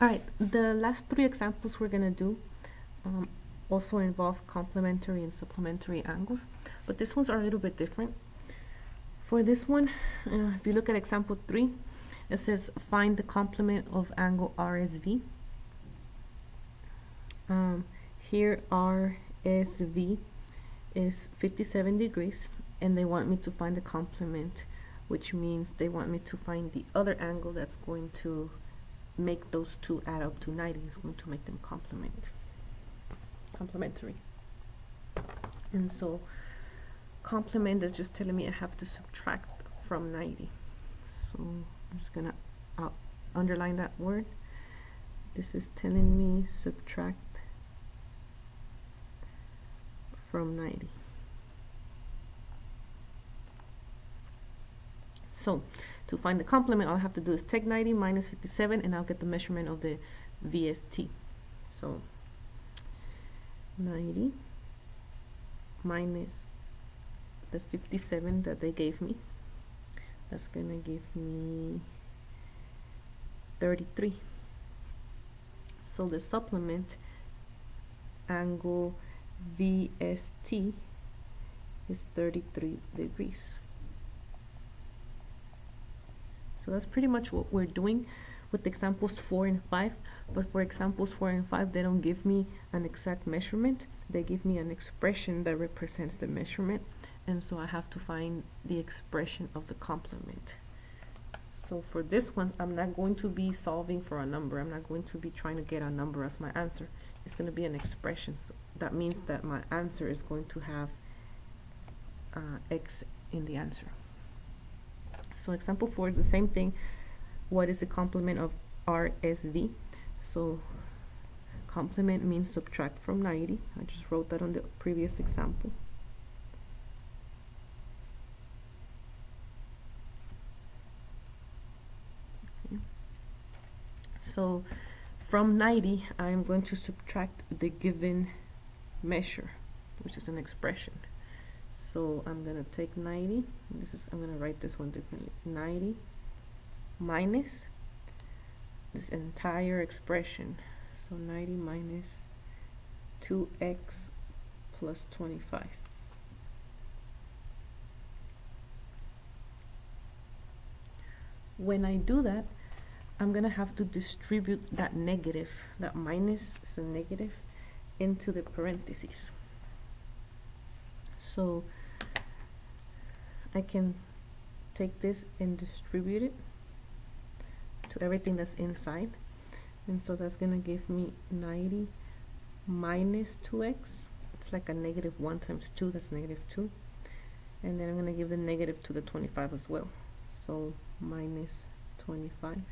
All right, the last three examples we're going to do also involve complementary and supplementary angles, but this ones are a little bit different. For this one, if you look at example 3, it says find the complement of angle RSV. Here RSV is 57 degrees, and they want me to find the complement, which means they want me to find the other angle that's going to make those two add up to 90. It's going to make them complementary. And so complement is just telling me I have to subtract from 90. So I'm just gonna underline that word. This is telling me subtract from 90. So to find the complement, all I have to do is take 90 minus 57, and I'll get the measurement of the VST. So 90 minus the 57 that they gave me, that's gonna give me 33. So the supplement angle VST is 33 degrees. So that's pretty much what we're doing with examples 4 and 5. But for examples 4 and 5, they don't give me an exact measurement. They give me an expression that represents the measurement. And so I have to find the expression of the complement. So for this one, I'm not going to be solving for a number. I'm not going to be trying to get a number as my answer. It's going to be an expression. So that means that my answer is going to have x in the answer. So example 4 is the same thing. What is the complement of RSV? So complement means subtract from 90. I just wrote that on the previous example. Okay. So from 90, I'm going to subtract the given measure, which is an expression. So I'm going to take 90, I'm going to write this one differently. 90 minus this entire expression. So 90 minus 2x plus 25. When I do that, I'm going to have to distribute that negative, that minus is a negative, into the parentheses. So I can take this and distribute it to everything that's inside. And so that's going to give me 90 minus 2x. It's like a negative 1 times 2, that's negative 2. And then I'm going to give the negative to the 25 as well. So minus 25.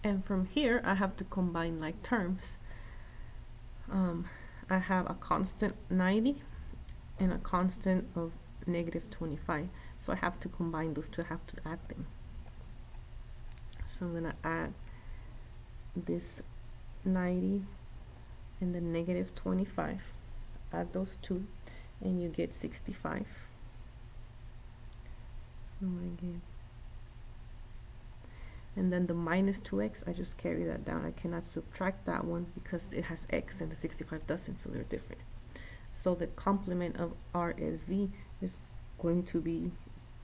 And from here, I have to combine like terms. I have a constant 90 and a constant of negative 25. So I have to combine those two, I have to add them. So I'm going to add this 90 and the negative 25. Add those two and you get 65. And then the minus 2x, I just carry that down. I cannot subtract that one because it has x and the 65 doesn't, so they're different. So the complement of RSV is going to be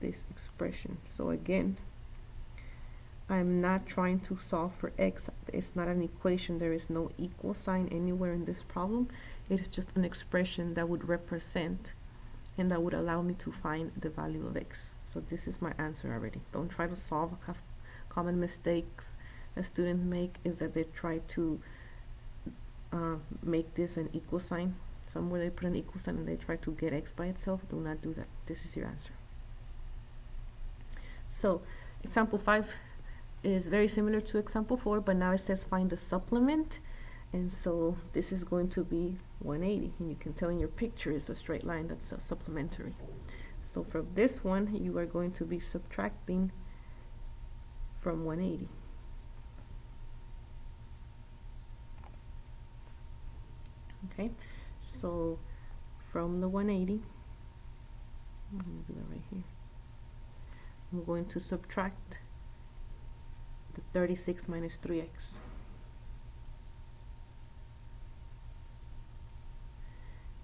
this expression. So again, I'm not trying to solve for x. It's not an equation. There is no equal sign anywhere in this problem. It is just an expression that would represent and that would allow me to find the value of x. So this is my answer already. Don't try to solve. Common mistakes a student make is that they try to make this an equal sign. Somewhere they put an equal sign and they try to get x by itself. Do not do that. This is your answer. So example 5 is very similar to example 4, but now it says find the supplement, and so this is going to be 180, and you can tell in your picture it's a straight line, that's a supplementary. So for this one, you are going to be subtracting from 180. Okay, so from the 180, I'm going to do that right here. I'm going to subtract the 36 minus 3x.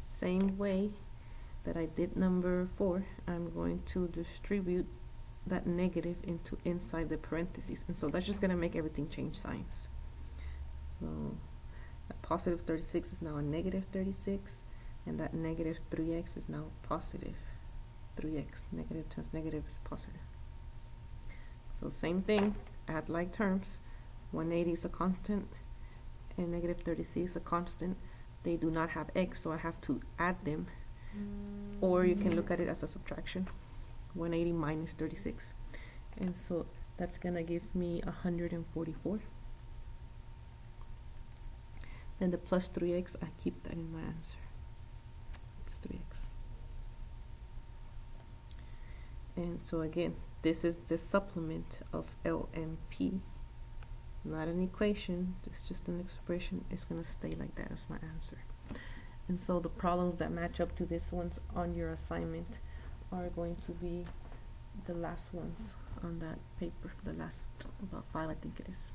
Same way that I did number 4, I'm going to distribute that negative into inside the parentheses, and so that's just going to make everything change signs. So that positive 36 is now a negative 36, and that negative 3x is now positive 3x. Negative times negative is positive. So same thing, add like terms. 180 is a constant and negative 36 is a constant. They do not have x, so I have to add them, or you can look at it as a subtraction. 180 minus 36, and so that's gonna give me 144. Then the plus 3x, I keep that in my answer. It's 3x. And so again, this is the supplement of LMP, not an equation, it's just an expression. It's going to stay like that as my answer. And so the problems that match up to this ones on your assignment are going to be the last ones on that paper, the last about 5 I think it is.